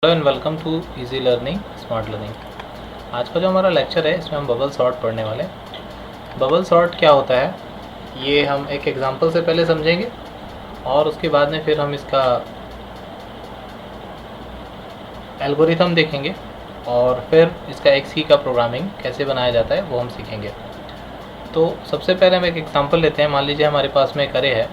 Hello and welcome to easy learning smart learning. आज का जो हमारा लेक्चर है इसमें हम बबल सॉर्ट पढ़ने वाले हैं। बबल सॉर्ट क्या होता है ये हम एक एग्जांपल से पहले समझेंगे और उसके बाद में फिर हम इसका एल्गोरिथम देखेंगे और फिर इसका एक सी का प्रोग्रामिंग कैसे बनाया जाता है वो हम सीखेंगे। तो सबसे पहले हम एक एग्जांपल लेते हैं। मान लीजिए हमारे पास में एक अरे है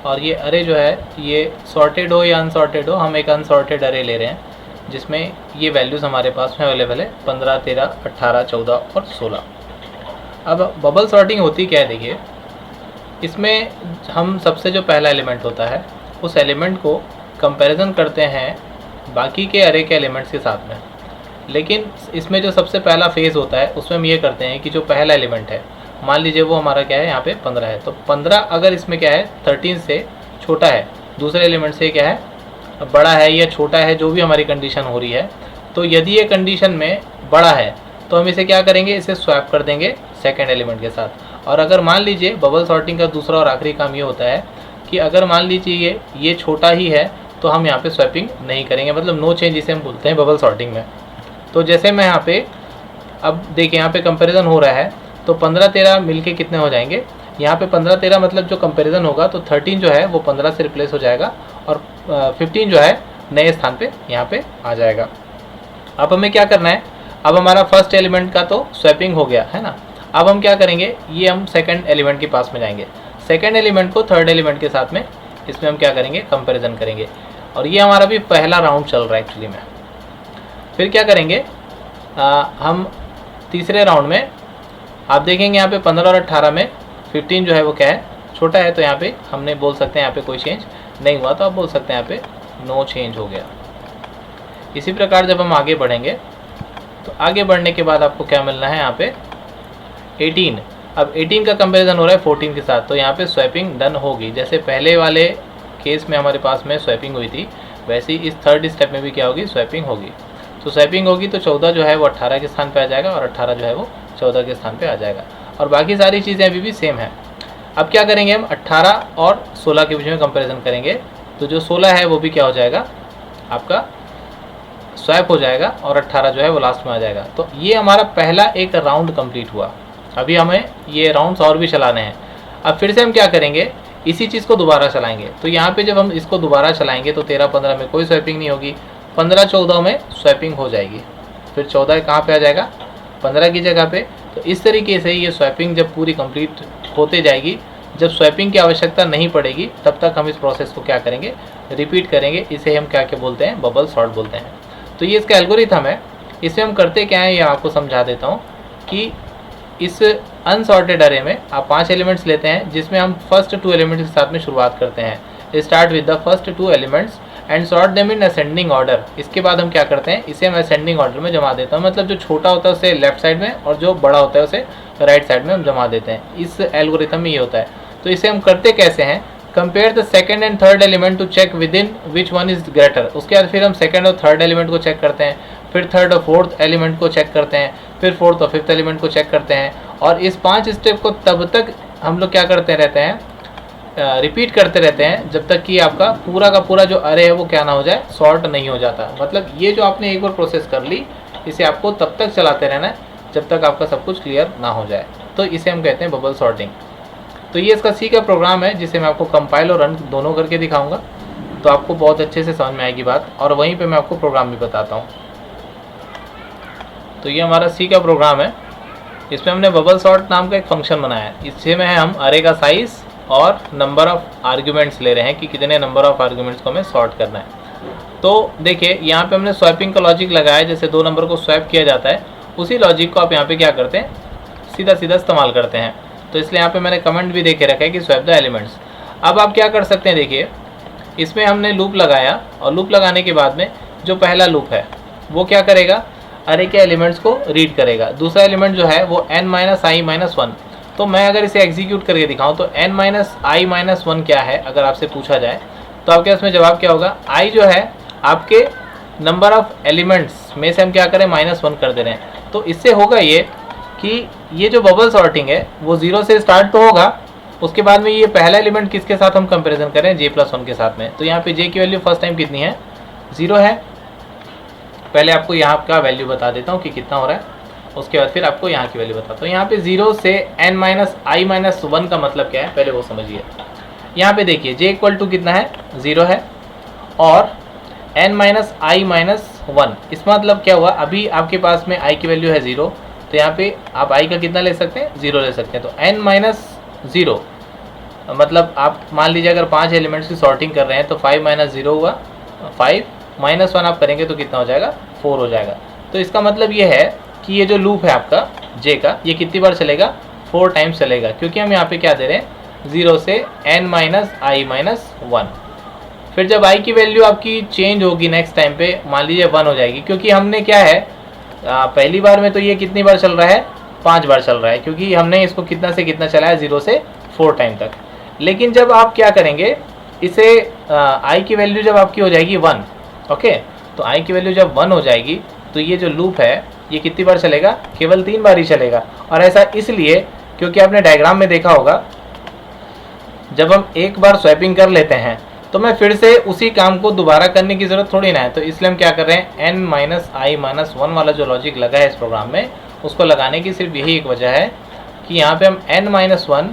और ये अरे जो है ये सॉर्टेड हो या अनसॉर्टेड हो, हम एक अनसॉर्टेड अरे ले रहे हैं जिसमें ये वैल्यूज़ हमारे पास में अवेलेबल है 15, 13, 18, 14 और 16। अब बबल सॉर्टिंग होती क्या है, देखिए इसमें हम सबसे जो पहला एलिमेंट होता है उस एलिमेंट को कंपैरिजन करते हैं बाकी के अरे के एलिमेंट्स के साथ में। लेकिन इसमें जो सबसे पहला फेज़ होता है उसमें हम ये करते हैं कि जो पहला एलिमेंट है, मान लीजिए वो हमारा क्या है यहाँ पे 15 है, तो 15 अगर इसमें क्या है 13 से छोटा है, दूसरे एलिमेंट से क्या है बड़ा है या छोटा है, जो भी हमारी कंडीशन हो रही है, तो यदि ये कंडीशन में बड़ा है तो हम इसे क्या करेंगे, इसे स्वैप कर देंगे सेकेंड एलिमेंट के साथ। और अगर मान लीजिए बबल सॉर्टिंग का दूसरा और आखिरी काम ये होता है कि अगर मान लीजिए ये छोटा ही है तो हम यहाँ पे स्वैपिंग नहीं करेंगे, मतलब नो चेंज इसे हम बोलते हैं बबल सॉर्टिंग में। तो जैसे मैं यहाँ पे अब देखिए यहाँ पे कंपेरिजन हो रहा है तो 15, 13 मिलके कितने हो जाएंगे, यहाँ पे 15, 13 मतलब जो कंपैरिजन होगा तो 13 जो है वो 15 से रिप्लेस हो जाएगा और 15 जो है नए स्थान पे यहाँ पे आ जाएगा। अब हमें क्या करना है, अब हमारा फर्स्ट एलिमेंट का तो स्वैपिंग हो गया है ना। अब हम क्या करेंगे, ये हम सेकंड एलिमेंट के पास में जाएंगे, सेकंड एलिमेंट को थर्ड एलिमेंट के साथ में इसमें हम क्या करेंगे, कंपेरिजन करेंगे। और ये हमारा भी पहला राउंड चल रहा है एक्चुअली में। फिर क्या करेंगे, हम तीसरे राउंड में आप देखेंगे यहाँ पे 15 और 18 में 15 जो है वो क्या है, छोटा है, तो यहाँ पे हमने बोल सकते हैं यहाँ पे कोई चेंज नहीं हुआ, तो आप बोल सकते हैं यहाँ पे नो चेंज हो गया। इसी प्रकार जब हम आगे बढ़ेंगे तो आगे बढ़ने के बाद आपको क्या मिलना है, यहाँ पे 18। अब 18 का कंपैरिजन हो रहा है 14 के साथ, तो यहाँ पे स्वैपिंग डन होगी। जैसे पहले वाले केस में हमारे पास में स्वैपिंग हुई थी, वैसे ही इस थर्ड स्टेप में भी क्या होगी, स्वैपिंग होगी। तो स्वैपिंग होगी तो 14 जो है वो 18 के स्थान पे आ जाएगा और 18 जो है वो 14 के स्थान पे आ जाएगा और बाकी सारी चीज़ें अभी भी सेम है। अब क्या करेंगे, हम 18 और 16 के बीच में कंपैरिजन करेंगे, तो जो 16 है वो भी क्या हो जाएगा, आपका स्वैप हो जाएगा और 18 जो है वो लास्ट में आ जाएगा। तो ये हमारा पहला एक राउंड कंप्लीट हुआ। अभी हमें ये राउंड्स और भी चलाने हैं। अब फिर से हम क्या करेंगे, इसी चीज़ को दोबारा चलाएंगे। तो यहाँ पे जब हम इसको दोबारा चलाएंगे तो 13, 15 में कोई स्वैपिंग नहीं होगी, 15, 14 में स्वैपिंग हो जाएगी, फिर 14 कहाँ पे आ जाएगा, 15 की जगह पे। तो इस तरीके से ये स्वैपिंग जब पूरी कंप्लीट होते जाएगी, जब स्वैपिंग की आवश्यकता नहीं पड़ेगी तब तक हम इस प्रोसेस को क्या करेंगे, रिपीट करेंगे। इसे हम क्या बोलते हैं, बबल सॉर्ट बोलते हैं। तो ये इसका एल्गोरिथम है। इसे हम करते क्या है ये आपको समझा देता हूँ कि इस अनसॉर्टेड अरे में आप 5 एलिमेंट्स लेते हैं जिसमें हम फर्स्ट 2 एलिमेंट्स के साथ में शुरुआत करते हैं। Start with the first 2 elements and sort them in ascending order. इसके बाद हम क्या करते हैं, इसे हम असेंडिंग ऑर्डर में जमा देता हूँ, मतलब जो छोटा होता है उसे लेफ्ट साइड में और जो बड़ा होता है उसे राइट साइड में हम जमा देते हैं। इस एल्गोरिथम में ये होता है। तो इसे हम करते कैसे हैं, compare the second and third element to check within which one is greater. उसके बाद फिर हम सेकंड और थर्ड एलिमेंट को चेक करते हैं, फिर थर्ड और फोर्थ एलिमेंट को चेक करते हैं, फिर फोर्थ और फिफ्थ एलिमेंट को चेक करते हैं। और इस 5 स्टेप को तब तक हम लोग क्या करते रहते हैं, रिपीट करते रहते हैं जब तक कि आपका पूरा का पूरा जो अरे है वो क्या ना हो जाए, सॉर्ट नहीं हो जाता। मतलब ये जो आपने एक बार प्रोसेस कर ली, इसे आपको तब तक चलाते रहना है जब तक आपका सब कुछ क्लियर ना हो जाए। तो इसे हम कहते हैं बबल सॉर्टिंग। तो ये इसका सी का प्रोग्राम है जिसे मैं आपको कंपाइल और रन दोनों करके दिखाऊंगा, तो आपको बहुत अच्छे से समझ में आएगी बात, और वहीं पर मैं आपको प्रोग्राम भी बताता हूँ। तो ये हमारा सी का प्रोग्राम है। इसमें हमने बबल सॉर्ट नाम का एक फंक्शन बनाया है। इससे में हम अरे का साइज़ और नंबर ऑफ़ आर्ग्यूमेंट्स ले रहे हैं कि कितने नंबर ऑफ़ आर्ग्यूमेंट्स को हमें सॉर्ट करना है। तो देखिए यहाँ पे हमने स्वैपिंग का लॉजिक लगाया है, जैसे 2 नंबर को स्वैप किया जाता है उसी लॉजिक को आप यहाँ पे क्या करते हैं, सीधा सीधा इस्तेमाल करते हैं। तो इसलिए यहाँ पे मैंने कमेंट भी देके रखा है कि स्वैप द एलिमेंट्स। अब आप क्या कर सकते हैं, देखिए इसमें हमने लूप लगाया और लूप लगाने के बाद में जो पहला लूप है वो क्या करेगा, अरे के एलिमेंट्स को रीड करेगा। दूसरा एलिमेंट जो है वो n-i-1। तो मैं अगर इसे एग्जीक्यूट करके दिखाऊं तो n-i-1 क्या है अगर आपसे पूछा जाए तो आपके इसमें जवाब क्या होगा, i जो है आपके नंबर ऑफ एलिमेंट्स में से हम क्या करें, -1 कर दे रहे हैं। तो इससे होगा ये कि ये जो बबल सॉर्टिंग है वो 0 से स्टार्ट तो होगा, उसके बाद में ये पहला एलिमेंट किसके साथ हम कंपेरिजन करें, j+1 के साथ में। तो यहाँ पे j की वैल्यू फर्स्ट टाइम कितनी है, 0 है। पहले आपको यहाँ का वैल्यू बता देता हूँ कि कितना हो रहा है, उसके बाद फिर आपको यहाँ की वैल्यू बताता हूँ। यहाँ पे 0 से n माइनस आई माइनस 1 का मतलब क्या है, पहले वो समझिए। यहाँ पे देखिए j इक्वल टू कितना है, 0 है, और n माइनस आई माइनस 1, इसका मतलब क्या हुआ, अभी आपके पास में i की वैल्यू है 0, तो यहाँ पे आप i का कितना ले सकते हैं, 0 ले सकते हैं। तो n माइनस 0 मतलब आप मान लीजिए अगर 5 एलिमेंट्स की सॉर्टिंग कर रहे हैं तो 5 माइनस 0 हुआ 5, माइनस 1 आप करेंगे तो कितना हो जाएगा, 4 हो जाएगा। तो इसका मतलब ये है कि ये जो लूप है आपका j का, ये कितनी बार चलेगा, 4 टाइम्स चलेगा, क्योंकि हम यहाँ पे क्या दे रहे हैं, 0 से n माइनस आई माइनस 1। फिर जब i की वैल्यू आपकी चेंज होगी नेक्स्ट टाइम पे, मान लीजिए 1 हो जाएगी, क्योंकि हमने क्या है पहली बार में तो ये कितनी बार चल रहा है, 5 बार चल रहा है, क्योंकि हमने इसको कितना से कितना चलाया, 0 से 4 टाइम तक। लेकिन जब आप क्या करेंगे, इसे i की वैल्यू जब आपकी हो जाएगी 1, ओके, तो i की वैल्यू जब 1 हो जाएगी तो ये जो लूप है ये कितनी बार चलेगा, केवल 3 बार ही चलेगा। और ऐसा इसलिए क्योंकि आपने डायग्राम में देखा होगा, जब हम एक बार स्वैपिंग कर लेते हैं तो मैं फिर से उसी काम को दोबारा करने की ज़रूरत थोड़ी ना है। तो इसलिए हम क्या कर रहे हैं, n माइनस आई माइनस 1 वाला जो लॉजिक लगा है इस प्रोग्राम में, उसको लगाने की सिर्फ यही एक वजह है कि यहाँ पे हम n माइनस 1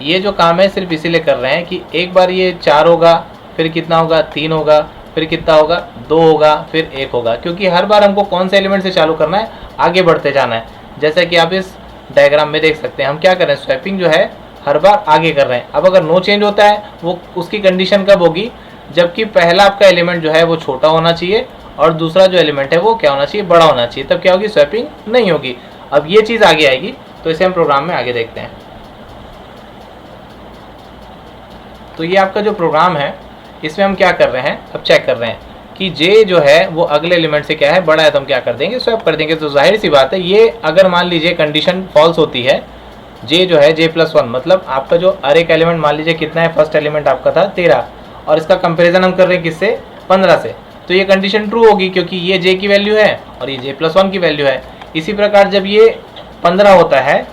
ये जो काम है सिर्फ इसीलिए कर रहे हैं कि एक बार ये 4 होगा, फिर कितना होगा, 3 होगा, फिर कितना होगा, 2 होगा, फिर 1 होगा, क्योंकि हर बार हमको कौन से एलिमेंट से चालू करना है, आगे बढ़ते जाना है। जैसा कि आप इस डायग्राम में देख सकते हैं, हम क्या कर रहे हैं, स्वैपिंग जो है हर बार आगे कर रहे हैं। अब अगर नो चेंज होता है, वो उसकी कंडीशन कब होगी, जबकि पहला आपका एलिमेंट जो है वो छोटा होना चाहिए और दूसरा जो एलिमेंट है वो क्या होना चाहिए, बड़ा होना चाहिए, तब क्या होगी, स्वैपिंग नहीं होगी। अब ये चीज़ आगे आएगी, तो इसे हम प्रोग्राम में आगे देखते हैं। तो ये आपका जो प्रोग्राम है इसमें हम क्या कर रहे हैं, अब चेक कर रहे हैं कि j जो है वो अगले एलिमेंट से क्या है, बड़ा है, तो हम क्या कर देंगे, स्वैप कर देंगे। तो जाहिर सी बात है, ये अगर मान लीजिए कंडीशन फॉल्स होती है, j जो है j+1 मतलब आपका जो अरे का एलिमेंट मान लीजिए कितना है, फर्स्ट एलिमेंट आपका था 13 और इसका कंपेरिजन हम कर रहे हैं किससे, 15 से, तो ये कंडीशन ट्रू होगी क्योंकि ये j की वैल्यू है और ये j+1 की वैल्यू है। इसी प्रकार जब ये 15 होता है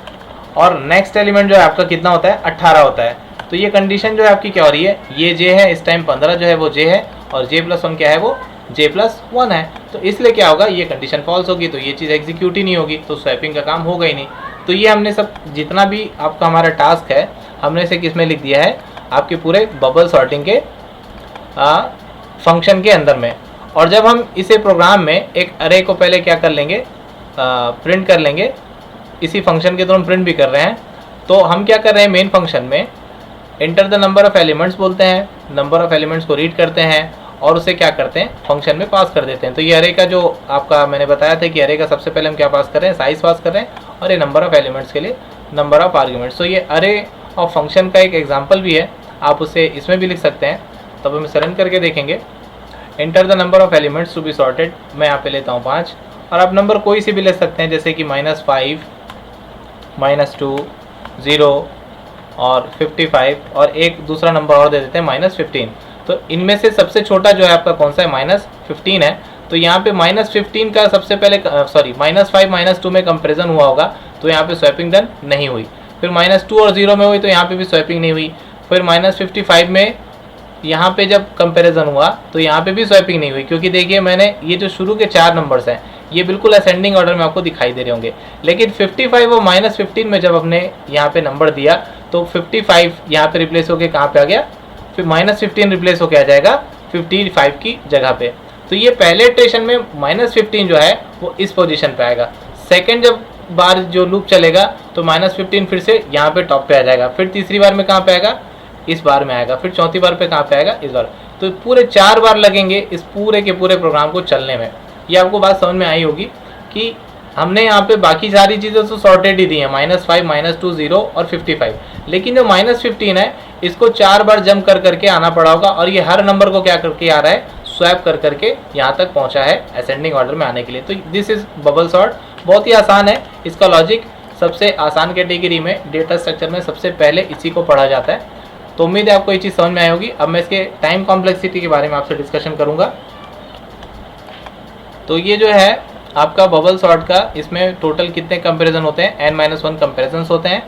और नेक्स्ट एलिमेंट जो है आपका कितना होता है, 18 होता है, तो ये कंडीशन जो है आपकी क्या हो रही है, ये j है, इस टाइम 15 जो है वो j है और j+1 क्या है, वो j+1 है। तो इसलिए क्या होगा, ये कंडीशन फॉल्स होगी, तो ये चीज़ एग्जीक्यूट ही नहीं होगी, तो स्वैपिंग का काम होगा ही नहीं। तो ये हमने सब जितना भी आपका हमारा टास्क है, हमने इसे किस में लिख दिया है, आपके पूरे बबल सॉर्टिंग के फंक्शन के अंदर में। और जब हम इसे प्रोग्राम में एक अरे को पहले क्या कर लेंगे, प्रिंट कर लेंगे, इसी फंक्शन के तो हम प्रिंट भी कर रहे हैं। तो हम क्या कर रहे हैं, मेन फंक्शन में enter the number of elements बोलते हैं, नंबर ऑफ एलिमेंट्स को रीड करते हैं और उसे क्या करते हैं, फंक्शन में पास कर देते हैं। तो ये अरे का जो आपका मैंने बताया था कि अरे का सबसे पहले हम क्या पास कर रहे हैं, साइज पास कर रहे हैं, और ये नंबर ऑफ एलिमेंट्स के लिए नंबर ऑफ आर्ग्यूमेंट्स। तो ये अरे ऑफ फंक्शन का एक एग्जाम्पल भी है, आप उसे इसमें भी लिख सकते हैं। तब हम इसे रन करके देखेंगे। Enter the number of elements to be sorted, मैं यहाँ पे लेता हूँ 5, और आप नंबर कोई सी भी ले सकते हैं, जैसे कि -5, -2, 0 और 55, और एक दूसरा नंबर और दे देते हैं -15। तो इनमें से सबसे छोटा जो है आपका कौन सा है, -15 है। तो यहाँ पे -15 का सबसे पहले सॉरी -5 -2 में कंपेरिजन हुआ होगा, तो यहाँ पे स्वैपिंग डन नहीं हुई। फिर -2 और 0 में हुई, तो यहाँ पे भी स्वैपिंग नहीं हुई। फिर -55 में यहाँ पे जब कंपैरिजन हुआ तो यहाँ पे भी स्वैपिंग नहीं हुई, क्योंकि देखिए मैंने ये जो शुरू के 4 नंबर्स हैं ये बिल्कुल असेंडिंग ऑर्डर में आपको दिखाई दे रहे होंगे। लेकिन 55 और -15 में जब हमने यहाँ पे नंबर दिया तो 55 यहाँ पे रिप्लेस होके कहाँ पे आ गया, फिर -15 रिप्लेस होके आ जाएगा 55 की जगह पे। तो ये पहले इटरेशन में -15 जो है वो इस पोजीशन पे आएगा। सेकंड जब बार जो लूप चलेगा तो -15 फिर से यहाँ पे टॉप पे आ जाएगा। फिर तीसरी बार में कहाँ पे आएगा, इस बार में आएगा। फिर चौथी बार पे कहाँ पे आएगा, इस बार। तो पूरे 4 बार लगेंगे इस पूरे के पूरे प्रोग्राम को चलने में। ये आपको बात समझ में आई होगी कि हमने यहाँ पे बाकी सारी चीज़ें तो सॉर्टेड ही दी हैं, -5 -2 0 और 55, लेकिन जो -15 है इसको 4 बार जंप कर करके आना पड़ा होगा, और ये हर नंबर को क्या करके आ रहा है, स्वैप कर करके यहाँ तक पहुँचा है असेंडिंग ऑर्डर में आने के लिए। तो दिस इज बबल सॉर्ट, बहुत ही आसान है। इसका लॉजिक सबसे आसान कैटेगरी में डेटा स्ट्रक्चर में सबसे पहले इसी को पढ़ा जाता है। तो उम्मीद है आपको ये चीज़ समझ में आई होगी। अब मैं इसके टाइम कॉम्प्लेक्सिटी के बारे में आपसे डिस्कशन करूँगा। तो ये जो है आपका बबल सॉर्ट का, इसमें टोटल कितने कंपैरिजन होते हैं, n-1 कंपैरिजन होते हैं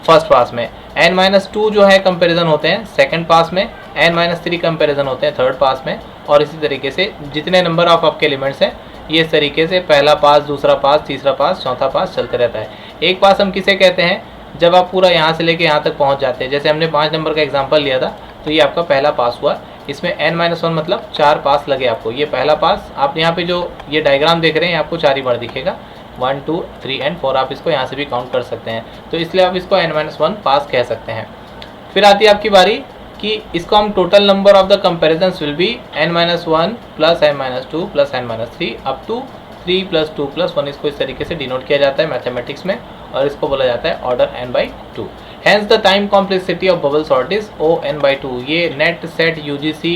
फर्स्ट पास में, n-2 जो है कंपैरिजन होते हैं सेकंड पास में, n-3 कंपैरिजन होते हैं थर्ड पास में, और इसी तरीके से जितने नंबर ऑफ आपके एलिमेंट्स हैं ये इस तरीके से पहला पास, दूसरा पास, तीसरा पास, चौथा पास चलते रहता है। एक पास हम किसे कहते हैं, जब आप पूरा यहाँ से लेके यहाँ तक पहुँच जाते हैं। जैसे हमने 5 नंबर का एग्जाम्पल लिया था, तो ये आपका पहला पास हुआ। इसमें n-1 मतलब 4 पास लगे आपको। ये पहला पास, आप यहाँ पे जो ये डायग्राम देख रहे हैं आपको 4 ही बार दिखेगा, 1 2 3 एंड 4। आप इसको यहाँ से भी काउंट कर सकते हैं, तो इसलिए आप इसको n-1 पास कह सकते हैं। फिर आती है आपकी बारी कि इसको हम total number of the comparisons will be n-1 plus n-2 plus n-3 up to 3 + 2 + 1। इसको इस तरीके से डिनोट किया जाता है मैथमेटिक्स में, और इसको बोला जाता है order n/2। Hence the time complexity of bubble sort is O(n/2)। ये नेट, सेट, UGC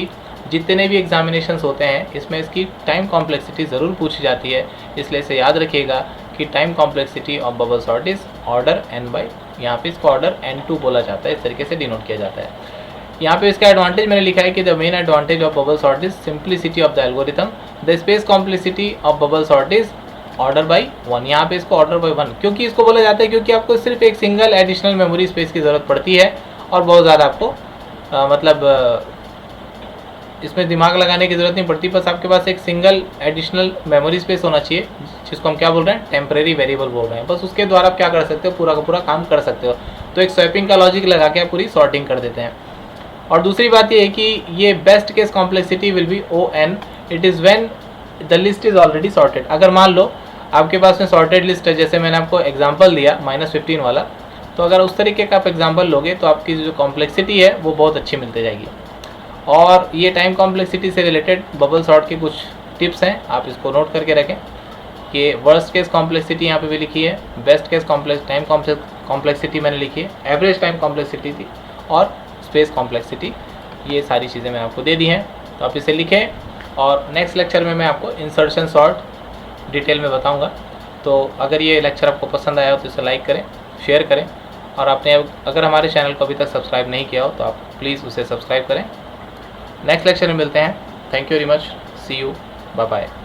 जितने भी एग्जामिनेशंस होते हैं इसमें इसकी टाइम कॉम्प्लेक्सिटी ज़रूर पूछी जाती है, इसलिए इसे याद रखिएगा कि time complexity of bubble sort is order n/, यहाँ पे इसको ऑर्डर n2 बोला जाता है, इस तरीके से डिनोट किया जाता है। यहाँ पे इसका एडवांटेज मैंने लिखा है कि the main advantage of bubble sort is simplicity of the algorithm. The space complexity of bubble sort is order by 1। यहाँ पे इसको ऑर्डर बाई 1 क्योंकि इसको बोला जाता है क्योंकि आपको सिर्फ एक सिंगल एडिशनल मेमोरी स्पेस की ज़रूरत पड़ती है, और बहुत ज़्यादा आपको इसमें दिमाग लगाने की ज़रूरत नहीं पड़ती। बस आपके पास एक सिंगल एडिशनल मेमोरी स्पेस होना चाहिए, जिसको हम क्या बोल रहे हैं, टेम्परेरी वेरिएबल बोल रहे हैं। बस उसके द्वारा आप क्या कर सकते हो, पूरा का पूरा काम कर सकते हो। तो एक स्वैपिंग का लॉजिक लगा के आप पूरी सॉर्टिंग कर देते हैं। और दूसरी बात ये है कि ये best case complexity will be O(n)। It is when the list is already sorted. अगर मान लो आपके पास में सॉर्टेड लिस्ट है, जैसे मैंने आपको एग्जांपल दिया -15 वाला, तो अगर उस तरीके का आप एग्जांपल लोगे तो आपकी जो कॉम्प्लेक्सिटी है वो बहुत अच्छी मिलती जाएगी। और ये टाइम कॉम्प्लेक्सिटी से रिलेटेड बबल सॉर्ट के कुछ टिप्स हैं, आप इसको नोट करके रखें कि वर्स्ट केस कॉम्प्लेक्सिटी यहाँ पे भी लिखी है, बेस्ट केस टाइम कॉम्प्लेक्सिटी मैंने लिखी है, एवरेज टाइम कॉम्प्लेक्सिटी थी, और स्पेस कॉम्प्लेक्सिटी। ये सारी चीज़ें मैंने आपको दे दी हैं, तो आप इसे लिखें। और नेक्स्ट लेक्चर में मैं आपको इंसर्शन सॉर्ट डिटेल में बताऊंगा। तो अगर ये लेक्चर आपको पसंद आया हो तो इसे लाइक करें, शेयर करें, और आपने अगर हमारे चैनल को अभी तक सब्सक्राइब नहीं किया हो तो आप प्लीज़ उसे सब्सक्राइब करें। नेक्स्ट लेक्चर में मिलते हैं। Thank you very much, see you, bye bye.